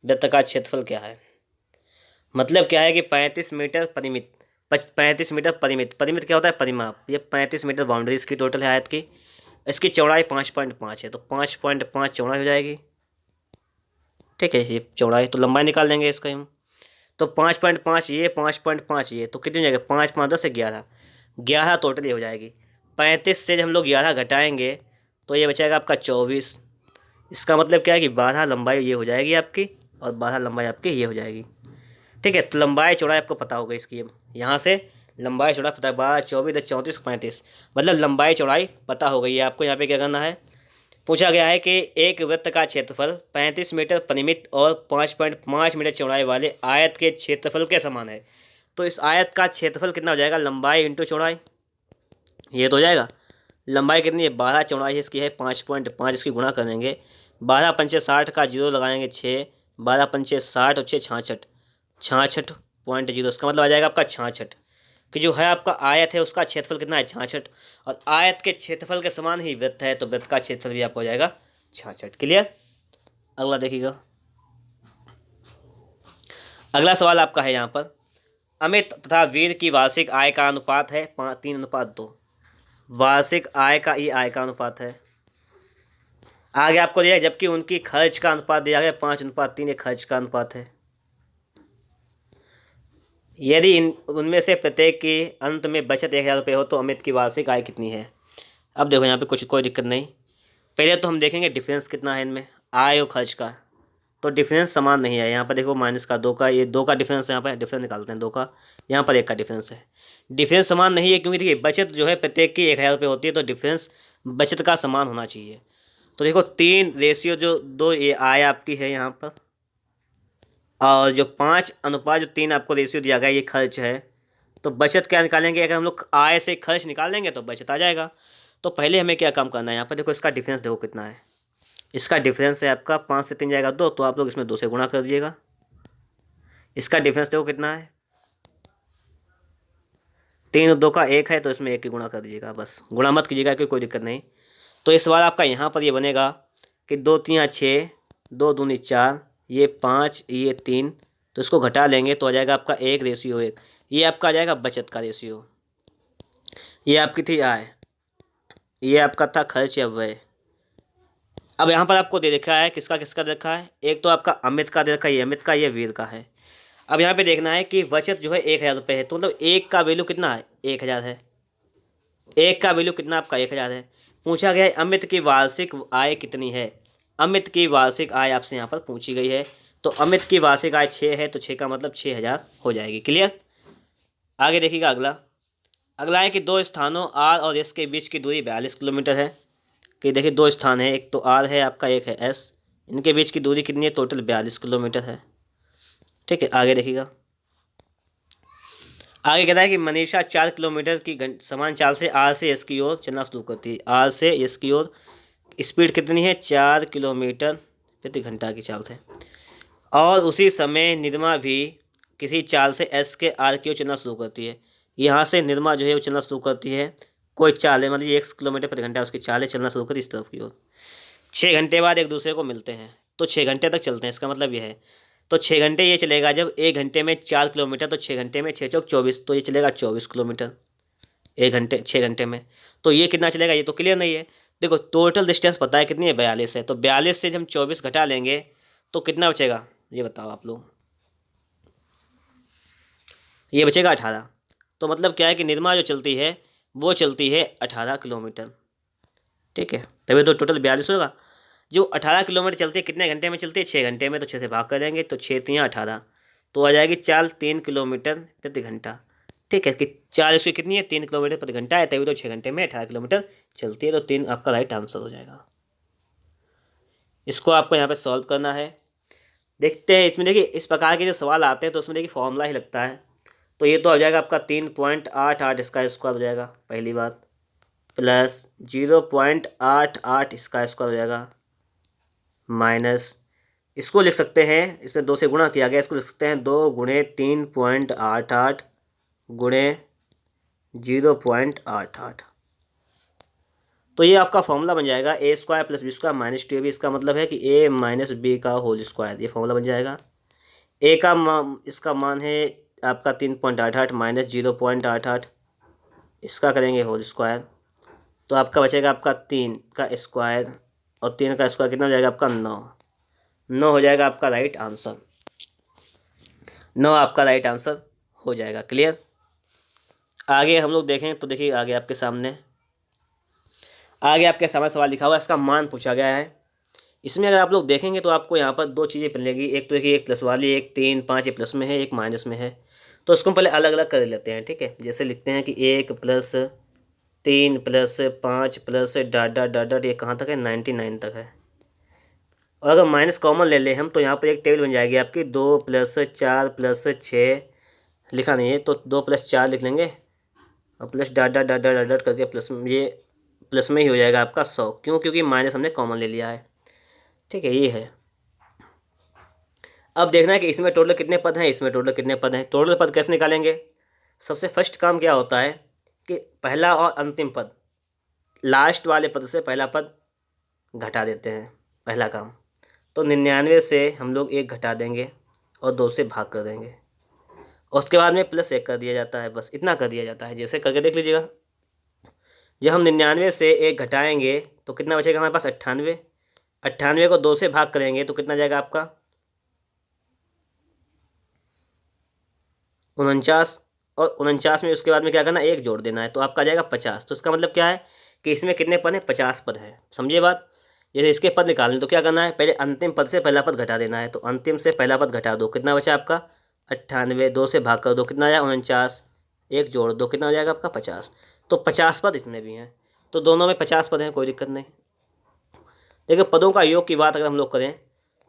वृत्त का क्षेत्रफल क्या है, मतलब क्या है कि 35 मीटर परिमित, 35 मीटर परिमित, परिमित क्या होता है, परिमाप। ये 35 मीटर बाउंड्री इसकी टोटल है आयत की। इसकी चौड़ाई 5.5 है, तो 5.5 चौड़ाई हो जाएगी। ठीक है, ये चौड़ाई, तो लंबाई निकाल देंगे इसका हम। तो 5.5 ये, 5.5 ये, तो कितनी हो जाएगी, 5 5 10 11, 11 टोटल ये हो जाएगी। 35 से जब हम लोग 11 घटाएंगे तो ये बचेगा आपका 24। इसका मतलब क्या है कि 12 लंबाई ये हो जाएगी आपकी और 12 लंबाई आपकी ये हो जाएगी। ठीक है, तो लंबाई चौड़ाई आपको पता होगा इसकी। यहाँ से लंबाई चौड़ाई पता है, 12 24 10 34 35, मतलब लंबाई चौड़ाई पता हो गई है आपको। यहाँ पे क्या करना है, पूछा गया है कि एक वृत्त का क्षेत्रफल 35 मीटर परिमित और 5.5 मीटर चौड़ाई वाले आयत के क्षेत्रफल के समान है। तो इस आयत का क्षेत्रफल कितना हो जाएगा, लंबाई इंटू चौड़ाई, ये तो हो जाएगा। लंबाई कितनी है, 12, चौड़ाई इसकी है 5.5, इसकी गुणा कर देंगे। 12 पंचे 60 का 0 लगाएंगे 6, 12 पंचे 60 और 6 66, 66.0, इसका मतलब आ जाएगा आपका 66, कि जो है आपका आयत है उसका क्षेत्रफल कितना है 66, और आयत के क्षेत्रफल के समान ही वृत्त है, तो वृत्त का क्षेत्रफल भी आपको हो जाएगा 66। क्लियर। अगला देखिएगा, अगला सवाल आपका है यहाँ पर, अमित तथा वीर की वार्षिक आय का अनुपात है 3:2। वार्षिक आय का, ये आय का अनुपात है। आगे आपको दिया है, जबकि उनकी खर्च का अनुपात दिया गया 5:3, ये खर्च का अनुपात है। यदि उनमें से प्रत्येक के अंत में बचत 1000 रुपये हो तो अमित की वार्षिक आय कितनी है। अब देखो यहाँ पे कोई दिक्कत नहीं। पहले तो हम देखेंगे डिफरेंस कितना है इनमें, आय और खर्च का। तो डिफरेंस समान नहीं है। यहाँ पर देखो माइनस का 2 का, ये 2 का डिफरेंस है, यहाँ पर डिफरेंस निकालते हैं 2 का, यहाँ पर 1 का डिफरेंस है। डिफरेंस समान नहीं है क्योंकि देखिए बचत जो है प्रत्येक की 1000 रुपये होती है, तो डिफरेंस बचत का समान होना चाहिए। तो देखो 3 जो 2 ये आय आपकी है यहाँ पर, और जो 5:3 आपको रेशियो दिया गया ये खर्च है। तो बचत क्या निकालेंगे? अगर हम लोग आय से खर्च निकालेंगे तो बचत आ जाएगा। तो पहले हमें क्या काम करना है, यहाँ पर देखो इसका डिफरेंस देखो कितना है। इसका डिफरेंस है आपका 5 से 3 जाएगा 2, तो आप लोग इसमें 2 से गुणा कर दीजिएगा। इसका डिफरेंस देखो कितना है, 3 और 2 का 1 है, तो इसमें 1 की गुणा कर दीजिएगा। बस गुणा मत कीजिएगा क्योंकि कोई दिक्कत नहीं। तो इस बार आपका यहाँ पर ये बनेगा कि 2 3 6, 2 दूनी 4, ये 5, ये 3, तो इसको घटा लेंगे तो आ जाएगा आपका 1:1। ये आपका आ जाएगा बचत का रेशियो। ये आपकी थी आय, ये आपका था खर्च या व्यय। अब यहाँ पर आपको दे रखा है, किसका किसका दे रखा है, एक तो आपका अमित का दे रखा है, ये अमित का, ये वीर का है। अब यहाँ पे देखना है कि बचत जो है 1,000 रुपये है, तो मतलब 1 का वैल्यू कितना है, 1,000 है। 1 का वैल्यू कितना आपका 1,000 है। पूछा गया है अमित की वार्षिक आय कितनी है। अमित की वार्षिक आय आपसे यहाँ पर पूछी गई है। तो अमित की वार्षिक आय 6 है, तो 6 का मतलब 6,000 हो जाएगी। क्लियर। आगे देखिएगा अगला। अगला है कि 2 स्थानों आर और एस के बीच की दूरी 42 किलोमीटर है। कि देखिए 2 स्थान है, एक तो आर है आपका, एक है एस। इनके बीच की दूरी कितनी है, टोटल 42 किलोमीटर है। ठीक है, आगे देखिएगा। आगे कहता है कि मनीषा 4 किलोमीटर की समान चाल से आर से एस की ओर चलना शुरू करती है। आर से एस की ओर स्पीड कितनी है, 4 किलोमीटर प्रति घंटा की चाल से। और उसी समय निरमा भी किसी चाल से एस के आर की ओर चलना शुरू करती है। यहाँ से निरमा जो है वो चलना शुरू करती है, कोई चाल है, मतलब 1 किलोमीटर प्रति घंटा उसकी चाल है, चलना शुरू करती इस तरफ की ओर। 6 घंटे बाद एक दूसरे को मिलते हैं, तो 6 घंटे तक चलते हैं, इसका मतलब यह है। तो 6 घंटे ये चलेगा, जब 1 घंटे में 4 किलोमीटर, तो 6 घंटे में 6 चौक 24, तो ये चलेगा 24 किलोमीटर 6 घंटे में। तो ये कितना चलेगा, ये तो क्लियर नहीं है। देखो टोटल डिस्टेंस पता है कितनी है, 42 है। तो 42 से जब हम 24 घटा लेंगे तो कितना बचेगा, ये बताओ आप लोग। ये बचेगा 18। तो मतलब क्या है कि निर्मा जो चलती है वो चलती है 18 किलोमीटर। ठीक है, तभी तो टोटल 42 होगा। जो 18 किलोमीटर चलती है कितने घंटे में चलती है, 6 घंटे में। तो 6 से भाग कर देंगे तो 6 3 18, तो आ जाएगी चाल 3 किलोमीटर प्रति घंटा। ठीक है, कि चाल इसकी कितनी है, 3 किलोमीटर प्रति घंटा है, तभी तो 6 घंटे में 18 किलोमीटर चलती है। तो 3 आपका राइट आंसर हो जाएगा। इसको आपको यहाँ पे सॉल्व करना है। देखते हैं इसमें, देखिए इस प्रकार के जो सवाल आते हैं तो उसमें देखिए फॉर्मूला ही लगता है। तो ये तो हो जाएगा आपका 3.88 इसका स्क्वायर हो जाएगा पहली बात, प्लस 0.88 इसका स्क्वायर हो जाएगा, माइनस इसको लिख सकते हैं, इसमें 2 से गुणा किया गया, इसको लिख सकते हैं 2 गुणे 3.88 गुणे 0.88। तो ये आपका फॉर्मूला बन जाएगा A square plus B square minus 2ab। इसका मतलब है कि ए माइनस बी का होल स्क्वायर, ये फॉर्मूला बन जाएगा। ए का इसका मान है आपका 3.88 माइनस 0.88, इसका करेंगे होल स्क्वायर, तो आपका बचेगा आपका 3 का स्क्वायर, और 3 का स्क्वायर कितना हो जाएगा आपका 9 हो जाएगा आपका राइट आंसर। 9 आपका राइट आंसर हो जाएगा। क्लियर। आगे हम लोग देखें तो देखिए आगे आपके सामने सवाल लिखा हुआ है, इसका मान पूछा गया है। इसमें अगर आप लोग देखेंगे तो आपको यहाँ पर 2 चीज़ें मिलेगी। एक तो देखिए एक प्लस वाली, एक 3 5 ये प्लस में है, एक माइनस में है। तो इसको पहले अलग अलग कर लेते हैं। ठीक है, जैसे लिखते हैं कि 1 plus 3 plus 5 plus dot dot dot dot, ये कहाँ तक है, 99 तक है। और अगर माइनस कॉमन ले लें हम तो यहाँ पर एक टेबल बन जाएगी आपकी 2 प्लस 4 प्लस 6, लिखा नहीं है तो 2 प्लस 4 लिख लेंगे, और plus dot dot dot dot dot करके प्लस, ये प्लस में ही हो जाएगा आपका 100। क्यों, क्योंकि माइनस हमने कॉमन ले लिया है। ठीक है, ये है। अब देखना है कि इसमें टोटल कितने पद हैं, इसमें टोटल कितने पद हैं। टोटल पद कैसे निकालेंगे, सबसे फर्स्ट काम क्या होता है कि पहला और अंतिम पद, लास्ट वाले पद से पहला पद घटा देते हैं, पहला काम। तो 99 से हम लोग 1 घटा देंगे और 2 से भाग कर देंगे, और उसके बाद में प्लस 1 कर दिया जाता है। बस इतना कर दिया जाता है, जैसे करके देख लीजिएगा। जब हम 99 से 1 घटाएंगे तो कितना बचेगा हमारे पास, 98। 98 को 2 से भाग करेंगे तो कितना जाएगा आपका 49, और 49 में उसके बाद में क्या करना, 1 जोड़ देना है, तो आपका जाएगा 50। तो इसका मतलब क्या है कि इसमें कितने पद हैं, 50 पद हैं। समझिए बात। जैसे इसके पद निकालने तो क्या करना है, पहले अंतिम पद से पहला पद घटा देना है। तो अंतिम से पहला पद घटा दो, कितना बचा आपका 98, 2 से भाग कर दो कितना आया 49, 1 जोड़ दो कितना हो जाएगा आपका 50। तो 50 पद इसमें भी हैं, तो दोनों में 50 पद हैं, कोई दिक्कत नहीं। देखिए पदों का योग की बात अगर हम लोग करें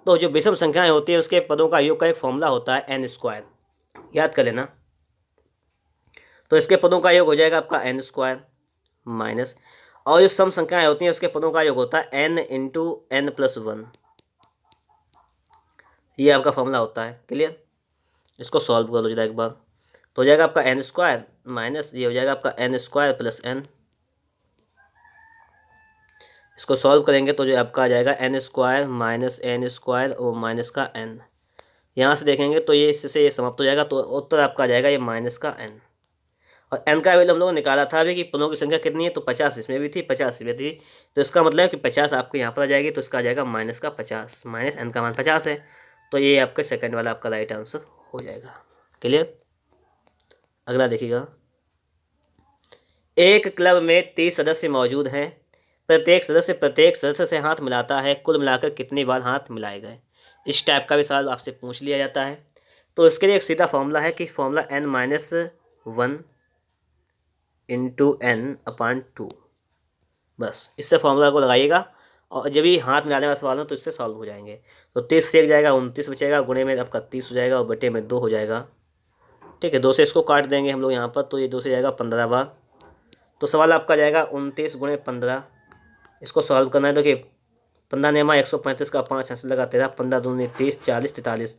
तो जो विषम संख्याएं होती है उसके पदों का योग का एक फॉर्मूला होता है एन स्क्वायर, याद कर लेना। तो इसके पदों का योग हो जाएगा आपका एन स्क्वायर माइनस, और जो सम संख्याएं होती हैं उसके पदों का योग होता है n into n plus one, ये आपका फॉर्मूला होता है। क्लियर? इसको सॉल्व कर लो जरा एक बार, तो हो जाएगा आपका एन स्क्वायर माइनस ये हो जाएगा आपका एन स्क्वायर प्लस एन। इसको सॉल्व करेंगे तो जो आपका आ जाएगा n square minus n square और माइनस का एन, यहाँ से देखेंगे तो ये इससे ये समाप्त हो जाएगा, तो उत्तर आपका आ जाएगा ये माइनस का एन। और एन का वैल्यू हम लोगों ने निकाला था अभी कि पदों की संख्या कितनी है, तो 50 इसमें भी थी 50 इसमें थी, तो इसका मतलब है कि 50 आपको यहाँ पर आ जाएगी, तो इसका आ जाएगा माइनस का 50, माइनस एन का मान 50 है, तो ये आपका सेकंड वाला आपका राइट आंसर हो जाएगा। क्लियर? अगला देखिएगा, एक क्लब में 30 सदस्य मौजूद हैं, प्रत्येक सदस्य से हाथ मिलाता है, कुल मिलाकर कितनी बार हाथ मिलाए गए। इस टाइप का भी सवाल आपसे पूछ लिया जाता है, तो इसके लिए एक सीधा फॉर्मूला है कि formula n minus one into n upon two, बस इससे फॉर्मूला को लगाइएगा और जब भी हाथ मिलाने वाला सवाल हो तो इससे सॉल्व हो जाएंगे। तो 30 से एक जाएगा 29 बचेगा, गुणे में आपका 30 हो जाएगा और बटे में 2 हो जाएगा। ठीक है, 2 से इसको काट देंगे हम लोग यहाँ पर, तो ये 2 से जाएगा 15 बार, तो सवाल आपका जाएगा 29 गुणे 15। इसको सॉल्व करना है तो कि 15 नेमा 135 का 5 ऐसे लगा 13, 15 दूनी 30, 40 43,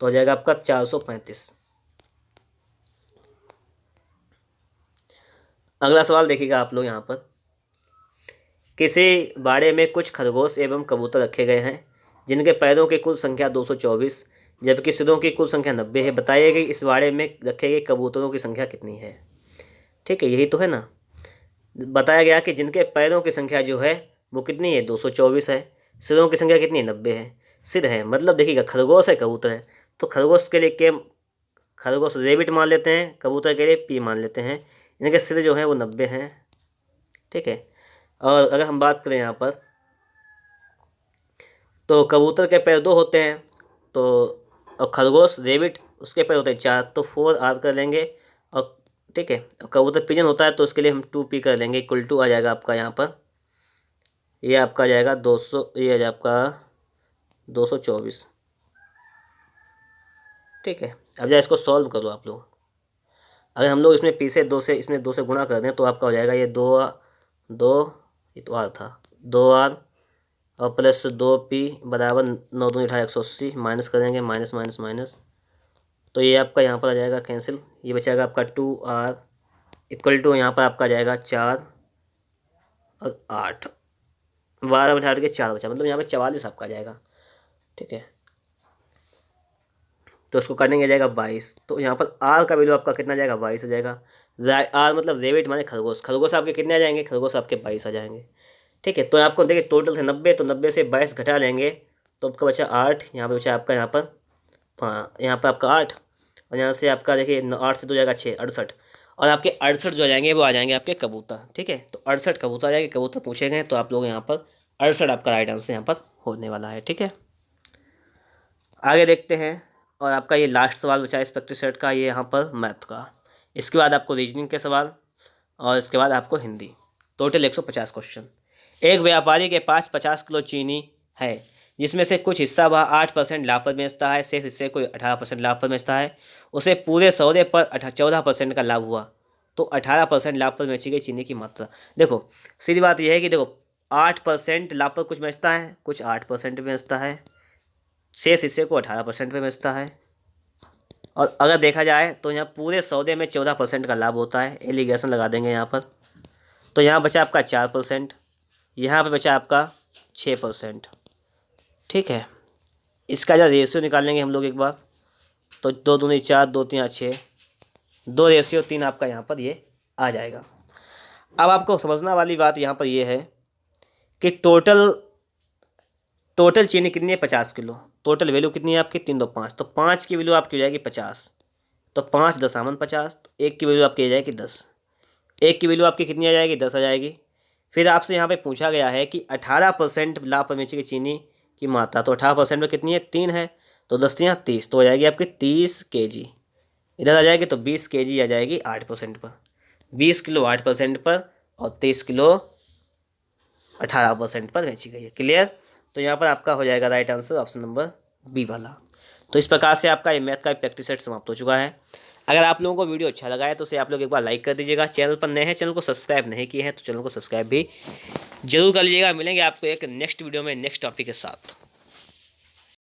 तो हो जाएगा आपका 435। अगला सवाल देखिएगा आप लोग यहाँ पर, किसी बाड़े में कुछ खरगोश एवं कबूतर रखे गए हैं जिनके पैरों की कुल संख्या 224 जबकि सिरों की कुल संख्या 90 है। बताइए कि इस बाड़े में रखे गए कबूतरों की संख्या कितनी है। ठीक है, यही तो है ना, बताया गया कि जिनके पैरों की संख्या जो है वो कितनी है 224 है, सिरों की संख्या कितनी है 90 है। सिर है मतलब देखिएगा खरगोश है कबूतर है, तो खरगोश के लिए के खरगोश रेबिट मान लेते हैं, कबूतर के लिए पी मान लेते हैं, इनके सिर जो है वो 90 हैं। ठीक है, और अगर हम बात करें यहाँ पर तो कबूतर के पैर 2 होते हैं, तो और खरगोश रेबिट उसके पैर होते हैं 4, तो 4 आर कर लेंगे। और ठीक है, और कबूतर पिजन होता है तो उसके लिए हम 2p कर लेंगे, इक्वल टू आ जाएगा आपका यहाँ पर, ये आपका आ जाएगा 200, ये आ जाएगा आपका 224। ठीक है, अब जाए इसको सॉल्व करो आप लोग। अगर हम लोग इसमें p से 2 से इसमें 2 से गुणा कर दें तो आपका हो जाएगा ये 2 ये तो r था 2r और प्लस 2p बराबर 9 दूनी 18 180, माइनस करेंगे माइनस माइनस माइनस, तो ये आपका यहाँ पर आ जाएगा कैंसिल, ये बचेगा आपका 2r इक्वल टू यहाँ पर आपका आ जाएगा 4 और 8, 12 बटा 8 के 4 बचा, मतलब यहाँ पे 44 आपका आ जाएगा। ठीक है, तो इसको करने के जाएगा 22, तो यहाँ पर r का वैल्यू आपका कितना जाएगा 22 आ जाएगा। r मतलब रेबिट माने खरगोश, खरगोश आपके कितने आ जाएंगे, खरगोश आपके 22 आ जाएंगे। ठीक है, तो आपको देखिए टोटल से 90, तो 90 से 22 घटा लेंगे तो आपका बचा 8, यहाँ पे बचा आपका यहाँ पर हाँ यहाँ पर आपका 8, और यहाँ से आपका देखिए 8 से 2 जाएगा 6 68, और आपके 68 जो आ जाएंगे वो आ जाएंगे आपके कबूतर। ठीक है, तो 68 कबूतर आ जाएंगे, कबूतर पूछे गए तो आप लोग यहाँ पर 68 आपका राइट आंसर यहाँ पर होने वाला है। ठीक है, आगे देखते हैं, और आपका ये लास्ट सवाल बचा इस प्रैक्टिस सेट का, ये यहाँ पर मैथ का, इसके बाद आपको रीजनिंग के सवाल और इसके बाद आपको हिंदी, टोटल 150 क्वेश्चन। एक व्यापारी के पास 50 किलो चीनी है जिसमें से कुछ हिस्सा वह 8% लाभ पर बेचता है, शेष हिस्से को 18% लाभ पर बेचता है। उसे पूरे सौदे पर 14% का लाभ हुआ, तो 18% लाभ पर बेची गई चीनी की मात्रा। देखो सीधी बात यह है कि देखो 8% लाभ पर कुछ बेचता है, कुछ 8% बेचता है, शेष हिस्से को 18% पे बेचता है। और अगर देखा जाए तो यहाँ पूरे सौदे में 14% का लाभ होता है, एलिगेशन लगा देंगे यहाँ पर, तो यहाँ बचा आपका 4%, यहाँ पे बचा आपका 6%। ठीक है, इसका जब रेशियो निकालेंगे हम लोग एक बार, तो 2 दूनी 4 2 3 6, 2 रेशियो 3 आपका यहाँ पर ये आ जाएगा। अब आपको समझना वाली बात यहाँ पर ये है कि टोटल चीनी कितनी है 50 किलो, टोटल वैल्यू कितनी है आपकी 3 2 5, तो 5 की वैल्यू आपकी हो जाएगी 50, तो 5 10 50, तो 1 की वैल्यू आपकी आ जाएगी 10, 1 की वैल्यू आपकी कितनी आ जाएगी 10 आ जाएगी। फिर आपसे यहाँ पे पूछा गया है कि 18% लाभ पर बेची गई चीनी की मात्रा, तो 18% में कितनी है 3 है, तो 10 3 30, तो हो जाएगी आपकी 30 kg, इधर आ जाएगी तो 20 kg आ जाएगी 8% पर, 20 किलो 8% पर और 30 किलो 18% पर बेची गई है। क्लियर? तो यहाँ पर आपका हो जाएगा right answer option number B वाला। तो इस प्रकार से आपका ये मैथ का प्रैक्टिस सेट समाप्त हो चुका है। अगर आप लोगों को वीडियो अच्छा लगा है तो उसे आप लोग एक बार लाइक कर दीजिएगा। चैनल पर नए हैं, चैनल को सब्सक्राइब नहीं किए हैं तो चैनल को सब्सक्राइब भी जरूर कर लीजिएगा। मिलेंगे आपको एक नेक्स्ट वीडियो में नेक्स्ट टॉपिक के साथ।